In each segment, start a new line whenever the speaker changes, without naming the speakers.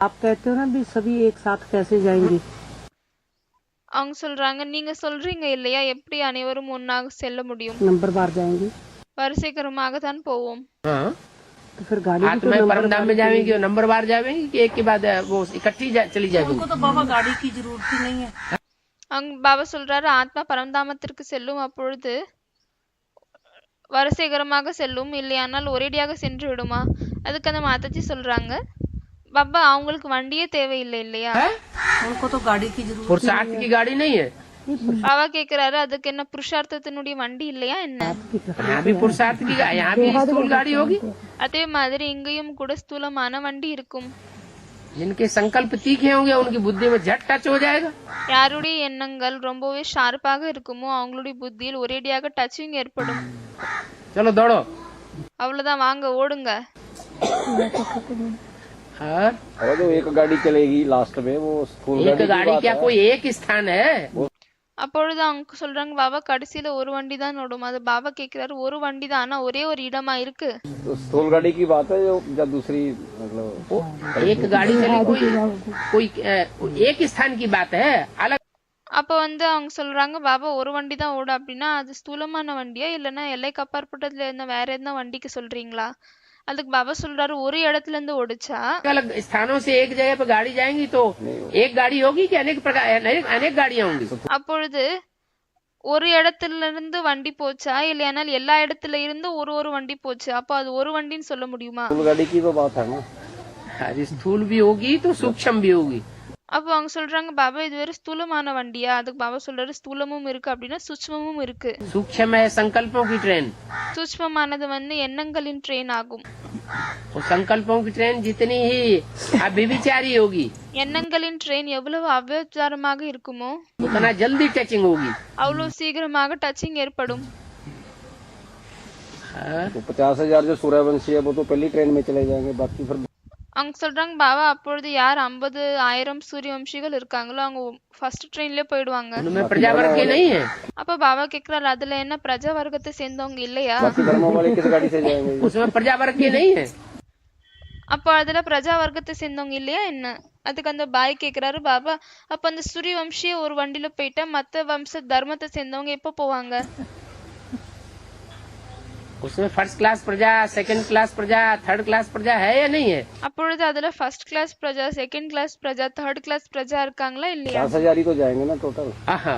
आप कहते हो ना भी सभी एक साथ कैसे जाएंगे?
அவங்க சொல்றாங்க, நீங்க சொல்றீங்க இல்லையா, எப்படி அனைவரும் ஒன்னாக செல்ல முடியும்?
नंबर बार जाएंगे
வரிசைக்கரமாக தான் போவோம்.
हाँ,
तो फिर गाड़ी भी
हाथ
तो
में
नंबर
परमधाम में जाएंगे और नंबर बार जाएंगे कि एक के बाद वो इकट्ठी चली जाएगी।
उनको तो बाबा गाड़ी की जरूरत ही नहीं है।
அவங்க பாபா சொல்றாரு, ஆத்மா பரந்தாமத்திற்கு செல்லும் அப்பொழுது வரிசைகரமாக செல்லும், இல்லையானால் ஒரேடியாக சென்று விடுமா? அதுக்கு அந்த மாதாஜி சொல்றாங்க, பாபா அவங்களுக்கு வண்டியே தேவையில்லை இல்லையா?
है?
उनको तो गाड़ी की जरूरत
पुरुषार्थ की गाड़ी नहीं है।
பாபா கேக்குறாரு, அதுக்கு என்ன புருஷார்த்தத்தினுடைய வண்டி இல்லையா என்ன?
यहाँ भी पुरुषार्थ की यहाँ भी स्थूल गाड़ी होगी।
அதே மாதிரி இங்கேயும் கூட ஸ்தூலமான வண்டி இருக்கும்.
जिनके संकल्प तीखे होंगे उनकी बुद्धि में झट टच हो जाएगा।
யாருடைய எண்ணங்கள் ரொம்பவே ஷார்ப்பாக இருக்குமோ அவங்களுடைய புத்தியில் ஒரேடியாக டச்சிங் ஏற்படும்.
चलो दौड़ो।
அவ்வளவுதான், வாங்க ஓடுங்க.
हाँ,
अरे तो एक गाड़ी चलेगी लास्ट में, वो स्कूल
एक गाड़ी क्या कोई एक स्थान है?
அப்பொழுது அவங்க சொல்றாங்க, பாபா கடைசியில ஒரு வண்டி தான் ஓடும். அது பாபா கேக்குறாரு, ஒரு வண்டி தான், ஆனா ஒரே ஒரு இடமா இருக்கு.
तो स्कूल गाड़ी की बात है जो या दूसरी मतलब
वो एक गाड़ी चले कोई एक स्थान की बात है अलग।
அப்ப வந்து அவங்க சொல்றாங்க, பாபா ஒரு வண்டி தான் ஓடும் அப்படின்னா அது ஸ்தூலமான வண்டியா இல்லைன்னா எல்லைக்கு அப்பாற்பட்டதுல என்ன வேற எந்த வண்டிக்கு சொல்றீங்களா? அதுக்கு பாபா சொல்றாரு, ஒரு இடத்துல இருந்து ஓடிச்சா
अलग स्थानों से एक जगह पर गाड़ी जाएंगी तो एक गाड़ी होगी कि अनेक प्रकार अनेक गाड़ियां होंगी?
அப்பொழுது ஒரு இடத்துல இருந்து வண்டி போச்சா இல்லையானால் எல்லா இடத்துல இருந்து ஒரு ஒரு வண்டி போச்சு, அப்போ அது ஒரு வண்டின்னு சொல்ல முடியுமா?
स्कूल गाड़ी की तो बात है ना।
अरे स्थूल भी होगी तो सूक्ष्म भी होगी।
அப்போ அவங்க சொல்றாங்க, பாபா இது வேற ஸ்தூலமான வண்டியா? அதுக்கு பாபா சொல்றாரு, ஸ்தூலமும் இருக்கு அப்படின்னா சூட்சுமமும் இருக்கு.
सूक्ष्म है संकल्पों की ट्रेन,
சூட்சுமமானது வந்து எண்ணங்களின் ட்ரெயின் ஆகும்.
और संकल्पों की ट्रेन जितनी ही अभिविचारी होगी
எண்ணங்களின் ட்ரெயின் எவ்வளவு அவ்வியாச்சாரமாக இருக்குமோ
उतना जल्दी टचिंग होगी।
அவ்வளவு சீக்கிரமாக டச்சிங் ஏற்படும்.
हाँ,
तो 50,000 जो सूर्यवंशी है वो तो पहली ट्रेन में चले जाएंगे, बाकी फिर
அவங்க சொல்றாங்க, பாபா அப்பொழுது யார் 50,000 சூரியவம்சிகள் இருக்காங்களோ அவங்க ஃபர்ஸ்ட் ட்ரெயின்ல போயிடுவாங்க.
उनमें प्रजावर्ग के नहीं है।
அப்ப பாபா கேக்குறாரு, அதுல என்ன பிரஜா வர்க்கத்தை சேர்ந்தவங்க இல்லையா?
बाकी धर्मों वाले किस गाड़ी से जाएंगे?
उसमें प्रजावर्ग के नहीं है।
அப்போ அதுல பிரஜா வர்க்கத்தை சேர்ந்தவங்க இல்லையா என்ன? அதுக்கு அந்த பாய் கேக்குறாரு, பாபா அப்ப அந்த சூரியவம்சிய ஒரு வண்டியில போயிட்டா மத்த வம்ச தர்மத்தை சேர்ந்தவங்க எப்ப போவாங்க?
उसमें फर्स्ट क्लास प्रजा, सेकंड क्लास प्रजा, थर्ड क्लास प्रजा है या नहीं है?
அப்பொழுது அதுல ஃபர்ஸ்ட் கிளாஸ் பிரஜா, செகண்ட் கிளாஸ் பிரஜா, தேர்ட் கிளாஸ் பிரஜா இருக்காங்களா இல்லையா?
50,000 ही तो जाएंगे ना टोटल।
हाँ,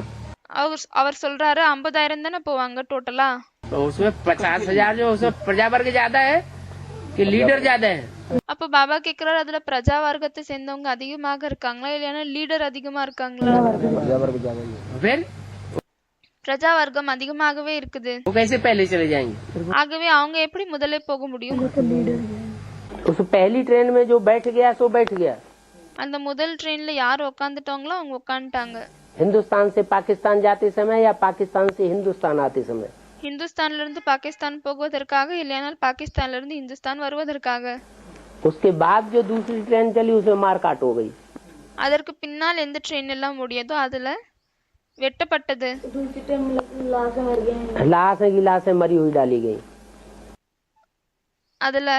அவர் சொல்றாரு 50,000 தானே போவாங்க டோட்டலா.
तो उसमें 50,000 जो उसमें प्रजा वर्ग ज्यादा है कि लीडर ज्यादा है?
அப்ப பாபா கேக்குறாரு, அதுல பிரஜா வர்க்கத்தை சேர்ந்தவங்க அதிகமாக இருக்காங்களா இல்லையா லீடர் அதிகமா இருக்காங்களா?
प्रजावर्ग ज्यादा ही है।
फिर
பிரஜா வர்க்கம் அதிகமாகவே இருக்குது.
वो कैसे पहले चले जाएंगे?
ஆகவே அவங்க எப்படி முதல்ல போக முடியும்?
उस पहली ट्रेन में जो बैठ गया सो बैठ गया।
அந்த முதல் ட்ரெயின்ல யார் உட்காந்துட்டாங்களோ அவங்க உட்காந்துட்டாங்க.
हिंदुस्तान से पाकिस्तान जाते समय या पाकिस्तान से हिंदुस्तान आते समय?
ஹிந்துஸ்தான்ல இருந்து பாகிஸ்தான் போகுவதற்காக இல்லையானால் பாகிஸ்தான்ல இருந்து ஹிந்துஸ்தான் வருவதற்காக.
उसके बाद जो दूसरी ट्रेन चली उसमें मार काट हो गई।
அதற்கு பின்னால் எந்த ட்ரெயின் எல்லாம் முடியதோ அதுல வெட்டப்பட்டது.
लाशें की लाशें मरी हुई डाली गई।
அதுல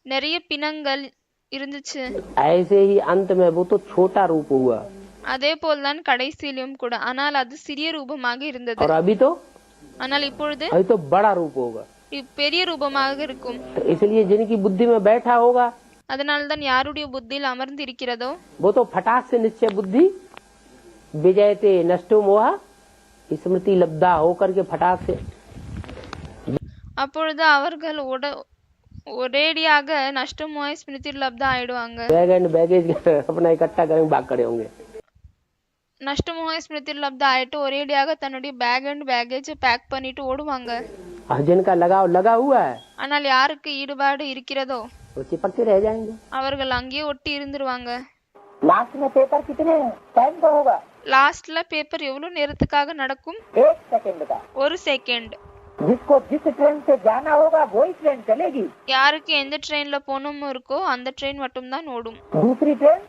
நிறைய பிணங்கள் இருந்துச்சு.
ऐसे ही अंत में वो तो छोटा रूप हुआ
அதே போல்தான் கடைசியிலும் கூட, ஆனால் அது சிறிய ரூபமாக இருந்தது.
और
ஆனால் இப்பொழுது
अभी तो बड़ा रूप होगा।
பெரிய ரூபமாக இருக்கும்.
तो इसलिए जिनकी बुद्धि में बैठा होगा
அதனால்தான் யாருடைய புத்தியில் அமர்ந்து இருக்கிறதோ
वो तो फटाक से निश्चय बुद्धि विजयते नष्टो मोहा स्मृति लब्धा होकर के फटाक से
அப்பொழுது அவர்கள் ஒரேடியாக நஷ்டமோய் ஸ்மிருதி லப்தா ஆயிடுவாங்க.
बैग एंड बैगेज अपना इकट्ठा करेंगे भाग खड़े होंगे।
நஷ்டமோய் ஸ்மிருதி லப்தா ஆயிட்டு ஒரேடியாக தன்னுடைய பேக் அண்ட் பேகேஜ் பேக் பண்ணிட்டு ஓடுவாங்க.
जिनका लगाव लगा हुआ है
ஆனால் யாருக்கு ஈடுபாடு இருக்கிறதோ
वो चिपक के रह जाएंगे।
அவர்கள் அங்கேயே ஒட்டி இருந்துருவாங்க.
लास्ट में पेपर कितने टाइम का होगा?
லாஸ்ட்ல பேப்பர் எவ்வளவு நேரத்துக்காக நடக்கும்?
1 सेकंड का।
1 செகண்ட்.
जिसको जिस ट्रेन से जाना होगा वही ट्रेन चलेगी।
யாருக்கு எந்த ட்ரெயின்ல போகணுமோ இருக்கோ அந்த ட்ரெயின் மட்டும் தான் ஓடும்.
दूसरी ट्रेन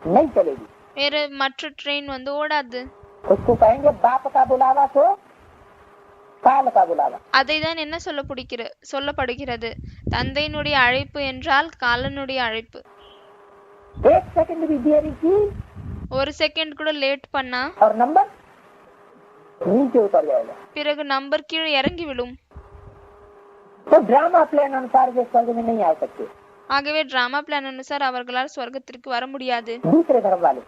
नहीं चलेगी।
வேற மற்ற ட்ரெயின் வந்து ஓடாது.
उसको कहेंगे बाप का बुलावा तो काल का बुलावा।
அதை தான் என்ன சொல்லப்படுகிறது? தந்தையினுடைய அழைப்பு என்றால் காலனுடைய அழைப்பு.
एक सेकंड भी देरी की
ஒரு செகண்ட் கூட லேட் பண்ணா
और नंबर नीचे उतर जाएगा।
பிறகு நம்பர் கீழே இறங்கி விழும்.
तो ड्रामा प्लान अनुसार वे स्वर्ग में नहीं आ सकते।
ஆகவே டிராமா பிளான் அனுசார் அவர்களால் சொர்க்கத்திற்கு வர முடியாது.
दूसरे धर्म वाले,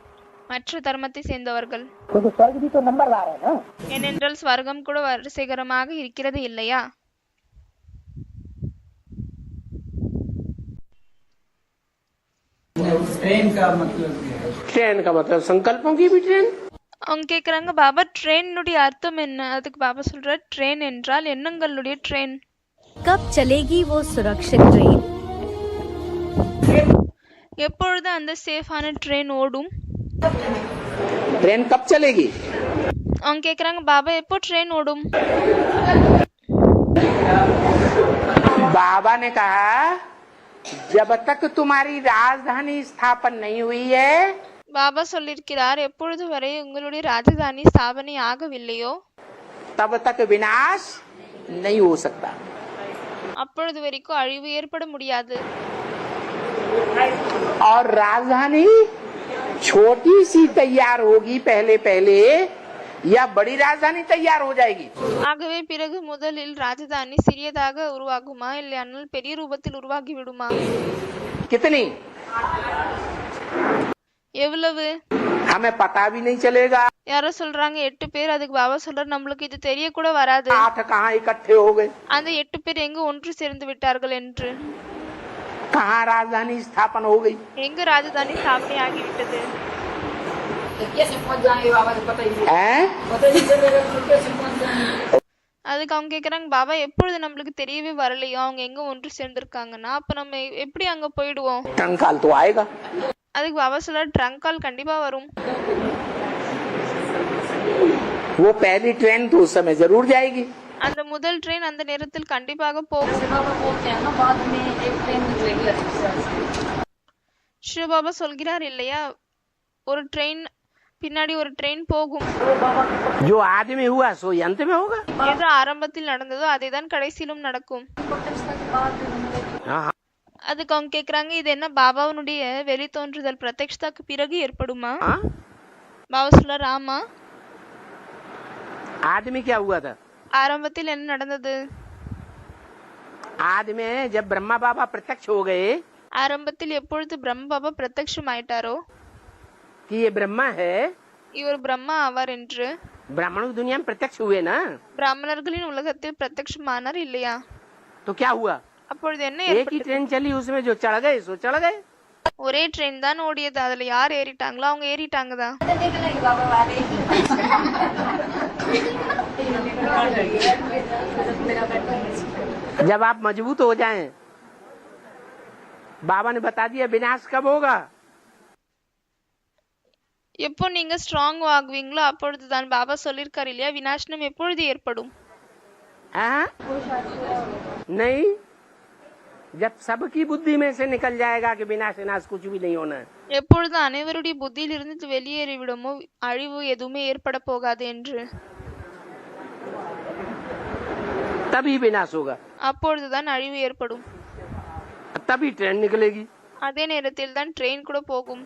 மற்ற தர்மத்தை சேர்ந்தவர்கள்.
क्योंकि स्वर्ग भी तो नंबरदार है ना।
ஏனென்றால் ஸ்வர்க்கம் கூட வரிசைகரமாக இருக்கிறது இல்லையா?
ट्रेन का मतलब संकल्पों की भी ट्रेन।
அவங்க கேக்குறாங்க பாபா ட்ரெயினுடைய அர்த்தம் என்ன? அதுக்கு பாபா சொல்றார் ட்ரெயின் என்றால் எண்ணங்களுடைய ட்ரெயின்.
कब चलेगी वो सुरक्षित ट्रेन?
எப்பொழுது அந்த சேஃபான ட்ரெயின் ஓடும்?
ट्रेन कब चलेगी?
அவங்க கேக்குறாங்க பாபா எப்போ ட்ரெயின் ஓடும்?
बाबा ने कहा जब तक तुम्हारी राजधानी स्थापन नहीं हुई है
பாபா சொல்லியிருக்கிறார் எப்பொழுது வரை உங்களுடைய ராஜதானி ஸ்தாபனை ஆகவில்லையோ
तब तक विनाश नहीं हो सकता।
அப்பொழுது வரைக்கும் அழிவு ஏற்பட முடியாது.
और राजधानी छोटी सी तैयार होगी पहले पहले या बड़ी राजधानी तैयार हो जाएगी?
ஆகவே பிறகு முதலில் ராஜதானி சிறியதாக உருவாகுமா இல்லையானால் பெரிய ரூபத்தில் உருவாகி விடுமா?
कितनी
எவ்வளவு?
हमें पता भी नहीं चलेगा।
யாரோ சொல்றாங்க 8 பேர். அதுக்கு பாபா சொல்றார் நம்மளுக்கு இது தெரிய கூட வராது
8 कहाँ इकट्ठे हो गए,
அந்த 8 பேர் எங்க ஒன்று சேர்ந்து விட்டார்கள் என்று.
कहाँ राजधानी स्थापन हो गई।
எங்க ராஜதானி ஸ்தாபனை ஆகிவிட்டது?
हैं?
அதுக்கு அவங்க கேக்குறாங்க பாபா எப்பொழுது நம்மளுக்கு தெரியவே வரலையோ அவங்க எங்க ஒன்று சேர்ந்திருக்காங்கன்னா அப்ப நம்ம எப்படி அங்க போயிடுவோம்?
टंकाल तो आएगा।
அதுக்கு பாபா சொல்றார் ட்ரங்க் கால் கண்டிப்பா வரும்.
वो पहली ट्रेन तो उस समय जरूर जाएगी।
அந்த முதல் ட்ரெயின் அந்த நேரத்தில் கண்டிப்பாக போகும். ஸ்ரீ பாபா சொல்கிறார் இல்லையா ஒரு ட்ரெயின் பின்னாடி ஒரு ட்ரெயின் போகும்.
जो आदमी हुआ सो अंत में होगा।
எது ஆரம்பத்தில் நடந்ததோ அதேதான் கடைசியிலும் நடக்கும்.
हाँ,
அதுக்கு அவங்க கேக்குறாங்க இது என்ன பாபாவுடைய வெளி தோன்றுதல் பிரத்யக்ஷத்துக்கு பிறகு ஏற்படுமா?
हाँ?
பாபா சொல்றார் ஆமா.
आदमी क्या हुआ था?
ஆரம்பத்தில் என்ன நடந்தது?
आदमी जब ब्रह्मा बाबा प्रत्यक्ष हो गए
ஆரம்பத்தில் எப்பொழுது பிரம்ம பாபா பிரத்யக்ஷம் ஆயிட்டாரோ
कि ये ब्रह्मा है,
இவர் பிரம்மா ஆவார் என்று
ब्राह्मणों की दुनिया में प्रत्यक्ष हुए ना,
பிராமணர்களின் உலகத்தில் பிரத்யக்ஷமானார் இல்லையா?
तो क्या हुआ?
அப்பொழுது என்ன
एक ही
ஏற்பட்டது?
ट्रेन चली, उसमें जो चढ़ गए सो चढ़ गए।
ஒரே ட்ரெயின் தான் ஓடியது. அதுல யார் ஏறிட்டாங்களோ அவங்க ஏறிட்டாங்கதான்.
जब आप मजबूत हो जाएं, बाबा ने बता दिया विनाश कब होगा।
எப்போ நீங்க ஸ்ட்ராங் ஆகுவீங்களோ அப்பொழுதுதான் பாபா சொல்லிருக்காரு இல்லையா விநாசனம் எப்பொழுது ஏற்படும்?
हाँ? नहीं, जब सबकी बुद्धि में से निकल जाएगा कि विनाश विनाश कुछ भी नहीं होना है।
எப்பொழுது அனைவருடைய புத்தியில் இருந்து வெளியேறி விடுமோ அழிவு எதுவுமே ஏற்பட போகாது என்று
तभी विनाश होगा,
அப்பொழுதுதான் அழிவு ஏற்படும்.
तभी ट्रेन निकलेगी।
அதே நேரத்தில் தான் ட்ரெயின் கூட போகும்.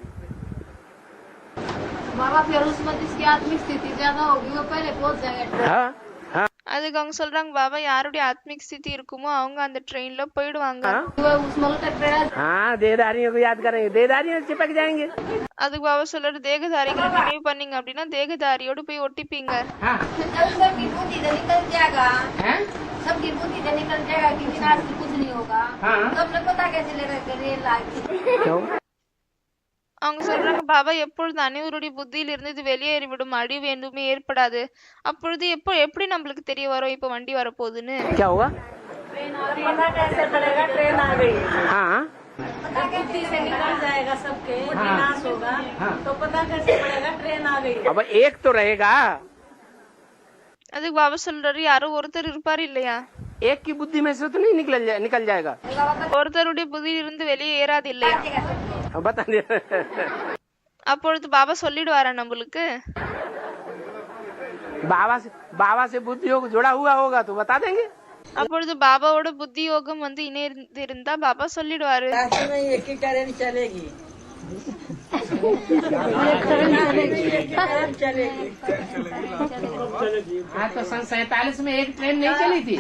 बाबा फिर उसमें जिसकी आत्मिक स्थिति ज्यादा होगी वो पहले पहुंच जाएगा।
हाँ हाँ
அதுக்கு அவங்க சொல்றாங்க பாபா யாருடைய ஆத்மிக் ஸ்திதி இருக்குமோ அவங்க அந்த ட்ரெயின்ல போயிடுவாங்க.
हाँ
वो उसमें लटक गया।
हाँ, देहधारियों को याद करेंगे, देहधारियों से चिपक जाएंगे।
அதுக்கு பாபா சொல்றாரு தேகதாரிகளை நினைவு பண்ணீங்க அப்படின்னா தேகதாரியோடு போய் ஒட்டிப்பீங்க.
हाँ
सबकी बुद्धि से निकल जाएगा,
हैं?
सबकी बुद्धि से निकल जाएगा कि विनाश से कुछ नहीं होगा।
हाँ
तो अपने पता कैसे लेगा कि रेल आ गई।
क्यों?
அவங்க சொல்றாங்க பாபா எப்பொழுது அனைவருடைய புத்தியில இருந்து இது வெளியேறி விடும் அழிவு எதுவுமே ஏற்படாது அப்பொழுது எப்படி நம்மளுக்கு தெரிய வரும் இப்ப வண்டி வரப்போகுதுன்னு?
क्या होगा?
पता कैसे पड़ेगा ट्रेन आ गई?
हाँ
बुद्धि से निकल जाएगा सबके विनाश होगा तो पता कैसे पड़ेगा ट्रेन आ गई?
अब एक तो रहेगा,
அதுக்கு பாபா சொல்றாரு யாரோ ஒருத்தர் இருப்பாரு இல்லையா?
एक की बुद्धि में से तो नहीं निकल जाएगा।
ஒருத்தருடைய புத்தியில இருந்து வெளியே ஏறாது இல்லையா?
बता दे।
அப்பொழுது பாபா சொல்லிடுவாரா நம்மளுக்கு?
बाबा से बुद्धि योग जुड़ा हुआ होगा तो बता देंगे।
அப்பொழுது பாபாவோட புத்தி யோகம் வந்து இணைந்து இருந்தா பாபா சொல்லிடுவாரு.
रास्ते में एक ही ट्रेन चलेगी,
हाँ तो सन 47 में एक ट्रेन नहीं चली थी।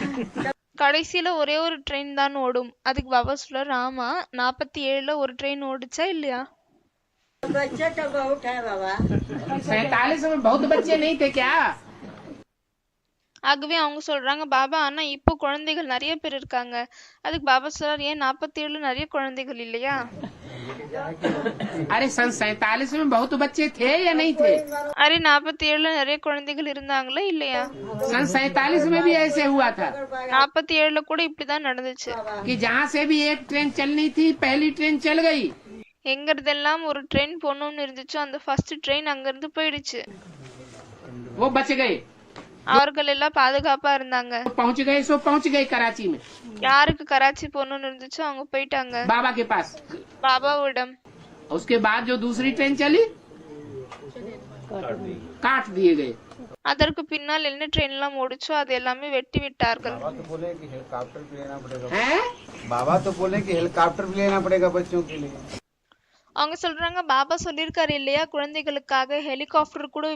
கடைசியில ஒரே ஒரு ட்ரெயின் தான் ஓடும். அதுக்கு பாபா சொல்றாரு, ஆமா 47ல ஒரு ட்ரெயின் ஓடுச்சா இல்லையா?
बच्चे तो बहुत है बाबा।
47 में बहुत बच्चे नहीं थे क्या?
ஆகவே அவங்க சொல்றாங்க, பாபா ஆனா இப்போ குழந்தைகள் நிறைய பேர் இருக்காங்க. அதுக்கு பாபா சொல்றாரு, ஏன் 47ல நிறைய குழந்தைகள் இல்லையா?
अरे सन 47 में बहुत बच्चे थे या नहीं थे?
அரே 47ல நிறைய குழந்தைகள் இருந்தாங்களா இல்லையா?
सन 47 में भी ऐसे हुआ था
47ல கூட இப்படிதான் நடந்துச்சு.
कि जहाँ से भी एक ट्रेन चलनी थी पहली ट्रेन चल गई।
எங்கிறதெல்லாம் ஒரு ட்ரெயின் போகணும்னு இருந்துச்சோ அந்த ஃபர்ஸ்ட் ட்ரெயின் அங்கிருந்து போயிடுச்சு.
वो बच गए,
அவர்கள் எல்லாம் பாதுகாப்பா இருந்தாங்க.
पहुँच गए सो पहुँच गए कराची में
யாருக்கு கராச்சி போகணும்னு இருந்துச்சோ அவங்க போயிட்டாங்க
बाबा के पास।
பாபாவிடம்.
उसके बाद जो दूसरी ट्रेन चली काट दिए गए।
அதற்கு பின்னால் என்ன ட்ரெயின் எல்லாம் ஓடுச்சோ அது எல்லாமே வெட்டி விட்டார்கள்.
हैं?
बाबा तो बोले कि हेलीकॉप्टर भी लेना पड़ेगा बच्चों के लिए।
அவங்க சொல்றாங்க, பாபா சொல்லிருக்காரு இல்லையா, குழந்தைகளுக்காக ஹெலிகாப்டர் கூட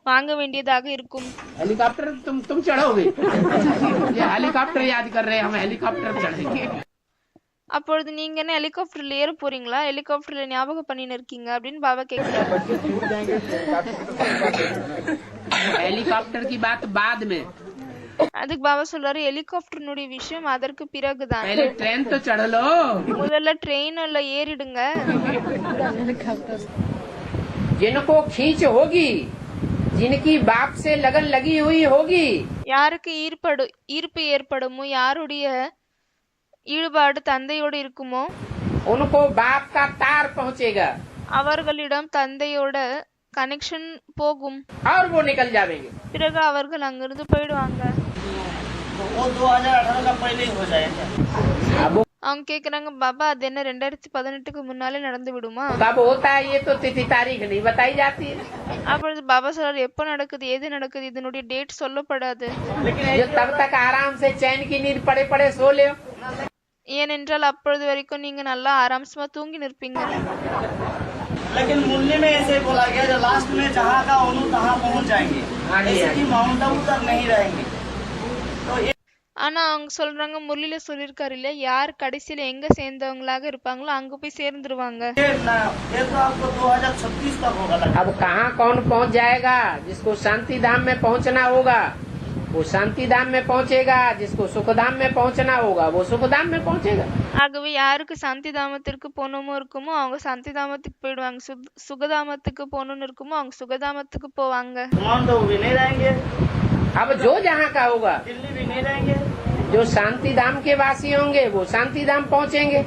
வாங்க வேண்டியதாக இருக்கும்.
हेलीकॉप्टर तुम चढ़ोगे? ये हेलीकॉप्टर याद कर रहे हैं, हम हेलीकॉप्टर चढ़ेंगे।
அப்பொழுது நீங்க என்ன ஹெலிகாப்டர்ல ஏற போறீங்களா, ஹெலிகாப்டர்ல ஞாபகம் பண்ணின்னு இருக்கீங்க அப்படின்னு பாபா கேக்குறாரு.
हेलीकॉप्टर की बात बाद में,
அதுக்கு பாபா சொல்றாரு, ஹெலிகாப்டர்னுடைய விஷயம் அதற்கு பிறகுதான்.
पहले ट्रेन तो चढ़ लो।
முதல்ல ட்ரெயின்ல ஏறிடுங்க.
जिनको खींच होगी, जिनकी बाप से लगन लगी हुई होगी,
யாருக்கு ஈர்ப்பு ஏற்படுமோ, யாருடைய ஈடுபாடு தந்தையோடு இருக்குமோ
उनको बाप का तार पहुँचेगा
அவர்களிடம் தந்தையோட கனெக்ஷன் போகும்.
और वो निकल जाएंगे।
பிறகு அவர்கள் அங்கிருந்து போயிடுவாங்க.
वो 2018 का पहले ही हो जाएगा।
அவங்க கேக்குறாங்க, பாபா அது என்ன 2018க்கு முன்னாலே நடந்து விடுமா?
कब होता है ये तो तिथि तारीख नहीं बताई जाती है।
அப்பொழுது பாபா சொல்றாரு, எப்ப நடக்குது எது நடக்குது இதனுடைய டேட் சொல்லப்படாது.
जो तब तक आराम से चैन की नींद पड़े पड़े सो ले।
ஏனென்றால் அப்பொழுது वரைக்கும் நீங்க நல்லா ஆராம்சமா தூங்கி நிற்பீங்க.
लेकिन मुरली में ऐसे बोला गया जो लास्ट में जहाँ का उन्हों तहाँ पहुँच जाएंगे, ऐसे कि माउंट आबू तक नहीं रहेंगे। तो
ஆனா அவங்க சொல்றாங்க, முரளியில சொல்லிருக்காரு இல்ல, யார் கடைசியில எங்க சேர்ந்தவங்களாக இருப்பாங்களோ அங்க போய் சேர்ந்துருவாங்க.
ये तो आपको 2036 तक होगा।
अब कहाँ कौन पहुँच जाएगा? जिसको शांति धाम में पहुँचना होगा वो शांति धाम में पहुँचेगा, जिसको सुख धाम में पहुँचना होगा वो सुख धाम में पहुँचेगा।
ஆகவே யாருக்கு சாந்தி தாமத்திற்கு போகணுமோ இருக்குமோ அவங்க சாந்தி தாமத்துக்கு போயிடுவாங்க, சுகதாமத்துக்கு போகணும்னு இருக்குமோ அவங்க சுகதாமத்துக்கு போவாங்க.
माउंट आबू भी नहीं रहेंगे,
अब जो जहाँ का होगा,
दिल्ली भी नहीं रहेंगे।
जो शांति धाम के वासी होंगे वो शांति धाम पहुँचेंगे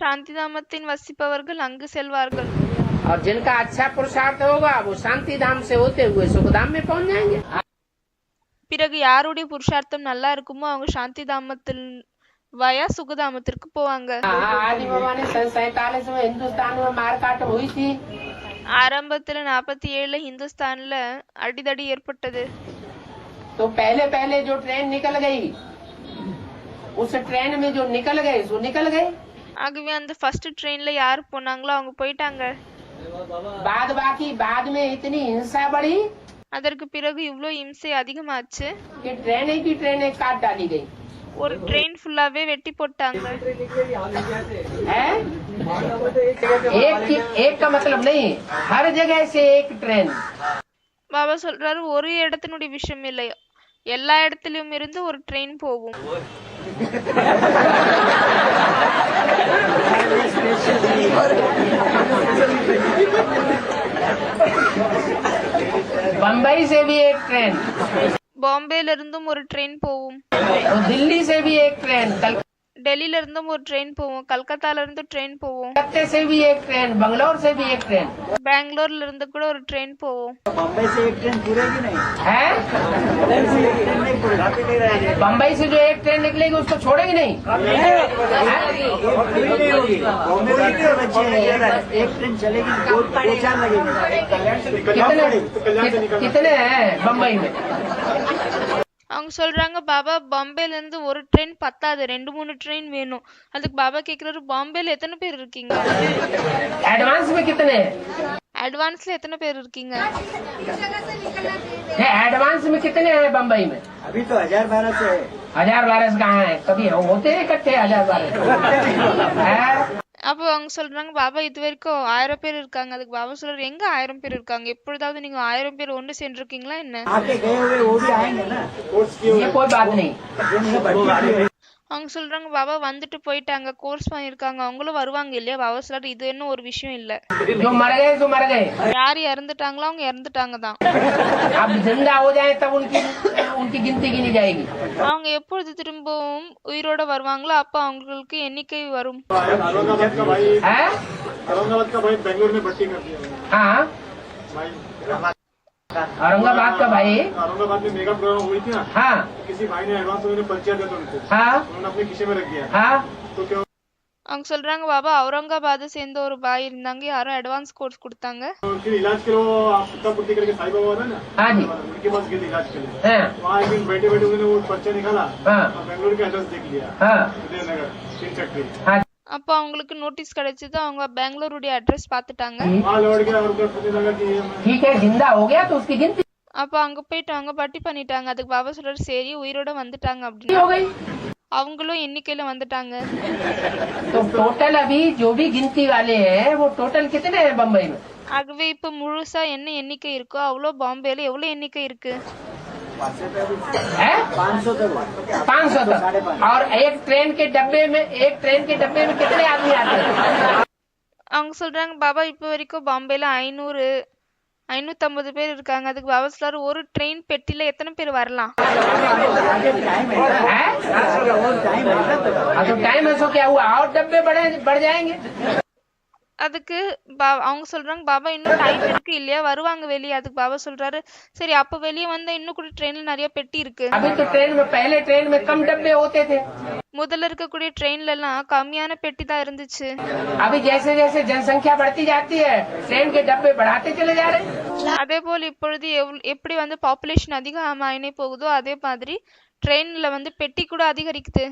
சாந்தி தாமத்தின் வசிப்பவர்கள் அங்கு செல்வார்கள்.
और जिनका अच्छा पुरुषार्थ होगा वो शांति धाम से होते हुए सुख धाम में पहुँच जाएंगे।
பிறகு யாருடைய புருஷார்த்தம் நல்லா இருக்குமோ அவங்க சாந்தி தாமத்தில் வயா சுகதாமத்திற்கு போவாங்க.
आदि बाबा ने सन 47 में हिंदुस्तान में मारकाट हुई थी।
ஆரம்பத்துல 47ல ஹிந்துஸ்தான்ல அடிதடி ஏற்பட்டது.
तो पहले जो ट्रेन निकल गई उस ट्रेन में जो निकल गए सो निकल गए।
ஆகவே அந்த ஃபர்ஸ்ட் ட்ரெயின்ல யார் போனாங்களோ அவங்க போயிட்டாங்க.
बाद में इतनी हिंसा बढ़ी
அதற்கு பிறகு இவ்ளோ இம்சை அதிகமாச்சு,
कि ट्रेनें की ट्रेनें काट डाली गई।
ஒரு ட்ரெயின் ஃபுல்லாவே வெட்டி போட்டாங்க.
है? एक का मतलब नहीं, हर जगह से एक ट्रेन।
பாபா சொல்றாரு, ஒரு இடத்தினுடைய விஷயம் இல்லை, எல்லா இடத்திலும் இருந்து ஒரு ட்ரெயின் போகும்.
बम्बई से भी एक ट्रेन,
பாம்பேல இருந்தும் ஒரு ட்ரெயின் போகும்,
और दिल्ली से भी एक ट्रेन,
டெல்லியில இருந்தும் ஒரு ட்ரெயின் போகும், கல்கத்தால இருந்து ட்ரெயின் போகும்,
कलकत्ते से भी एक ट्रेन, बंगलोर से भी एक ट्रेन
பெங்களூர்ல இருந்து கூட ஒரு ட்ரெயின் போகும்.
बम्बई से एक ट्रेन पूरेगी नहीं
है। बम्बई से जो एक ट्रेन निकलेगी उसको छोड़ेगी नहीं।
एक ट्रेन चलेगी, दो चार लगेगी।
कितने हैं बम्बई में?
அவங்க சொல்றாங்க பாபா பாம்பேல இருந்து ஒரு ட்ரெயின் பத்தாது, 2-3 ட்ரெயின் வேணும். அதுக்கு பாபா கேக்குறாரு பாம்பேல எத்தனை பேர் இருக்கீங்க?
एडवांस में कितने हैं?
அட்வான்ஸ்ல எத்தனை பேர் இருக்கீங்க?
एडवांस में कितने हैं बम्बई में?
अभी तो 1012 से
1012 कहाँ है? कभी होते हैं इकट्ठे 1012?
அப்போ அவங்க சொல்றாங்க பாபா இது வரைக்கும் 1000 பேர் இருக்காங்க. அதுக்கு பாபா சொல்றாரு எங்க 1000 பேர் இருக்காங்க? எப்பொழுதாவது நீங்க 1000 பேர் ஒன்று சென்றிருக்கீங்களா என்ன?
आके गए हुए वो भी आएंगे ना।
ये कोई बात नहीं।
அவங்க சொல்றாங்க பாபா வந்துட்டு போயிட்டாங்க, கோர்ஸ் பண்ணிருக்காங்க, அவங்களும் வருவாங்க இல்லையா? பாபா சொல்றாரு இது என்ன ஒரு விஷயம் இல்ல.
जो मर गए सो मर गए।
யார் இறந்துட்டாங்களோ அவங்க இறந்துட்டாங்க தான்.
अब जिंदा हो जाए तब उनकी गिनती गिनी जाएगी।
அவங்க எப்பொழுது திரும்பவும் उயிரோட வருவாங்களோ அப்ப அவங்களுக்கு எண்ணிக்கை வரும்.
है?
औरंगाबाद का भाई बेंगलोर में भर्ती कर दिया।
हाँ,
भाई
औरंगाबाद का भाई।
औरंगाबाद में मेगा प्रोग्राम हुई थी ना।
हाँ
किसी भाई ने एडवांस में पर्चा दिया था उनको।
हाँ
उन्होंने अपने खीसे में रख दिया।
हाँ।
तो क्या
அவங்க சொல்றாங்க பாபா औरंगाबाद சேர்ந்த ஒரு பாய் இருந்தாங்க, யாரும் அட்வான்ஸ் கோர்ஸ் கொடுத்தாங்க.
फिर इलाज के लिए आप पुट्टी करके साई बाबा था ना।
हाँ जी।
उनके पास गए थे इलाज के लिए।
हाँ
वहाँ एक दिन बैठे बैठे उन्होंने वो पर्चा निकाला।
हाँ
और बेंगलोर का एड्रेस देख लिया।
हाँ
विजयनगर स्टील फैक्ट्री।
हाँ।
அப்போ அவங்களுக்கு நோட்டீஸ் கிடைச்சது, அவங்க பெங்களூருடைய அட்ரஸ் பார்த்துட்டாங்க.
वहाँ लौट गया और उधर पता लगा कि ये
ठीक है, जिंदा हो गया तो उसकी गिनती
அப்போ அங்க போயிட்டு அவங்க பட்டி பண்ணிட்டாங்க. அதுக்கு பாபா சொல்றாரு சரி உயிரோட வந்துட்டாங்க அப்படின்னு.
हो गई।
அவங்களும் எண்ணிக்கையில வந்துட்டாங்க.
तो टोटल अभी जो भी गिनती वाले हैं वो टोटल कितने हैं बम्बई में?
ஆகவே இப்ப मुழுசா என்ன எண்ணிக்கை இருக்கோ அவ்வளோ பாம்பேல எவ்வளவு எண்ணிக்கை இருக்கு?
है
500 तक
500 तक। और एक ट्रेन के डब्बे में कितने आदमी आते हैं?
அவங்க சொல்றாங்க பாபா இப்ப வரைக்கும் பாம்பேல 500-550 பேர் இருக்காங்க. அதுக்கு பாபா சொல்றாரு ஒரு ட்ரெயின் பெட்டில எத்தனை பேர் வரலாம்?
है? तो टाइम है सो क्या हुआ और डब्बे बढ़ जाएंगे।
அதுக்கு அவங்க சொல்றாங்க பாபா இன்னும் டைம் இருக்கு இல்லையா, வருவாங்க வெளியே. அதுக்கு பாபா சொல்றாரு சரி அப்ப வெளியே வந்தா இன்னும் கூட ட்ரெயின்ல நிறைய பெட்டி இருக்கு.
अभी तो पहले ट्रेन में कम डब्बे होते थे।
முதல்ல இருக்கக்கூடிய ட்ரெயின்ல எல்லாம் கம்மியான பெட்டி தான் இருந்துச்சு.
अभी जैसे जैसे जनसंख्या बढ़ती जाती है ट्रेन के डब्बे बढ़ाते चले जा रहे हैं।
அதே போல் இப்பொழுது எப்படி பாப்புலேஷன் அதிகமாயினே போகுதோ அதே மாதிரி ட்ரெயின்ல பெட்டி கூட அதிகரிக்குது.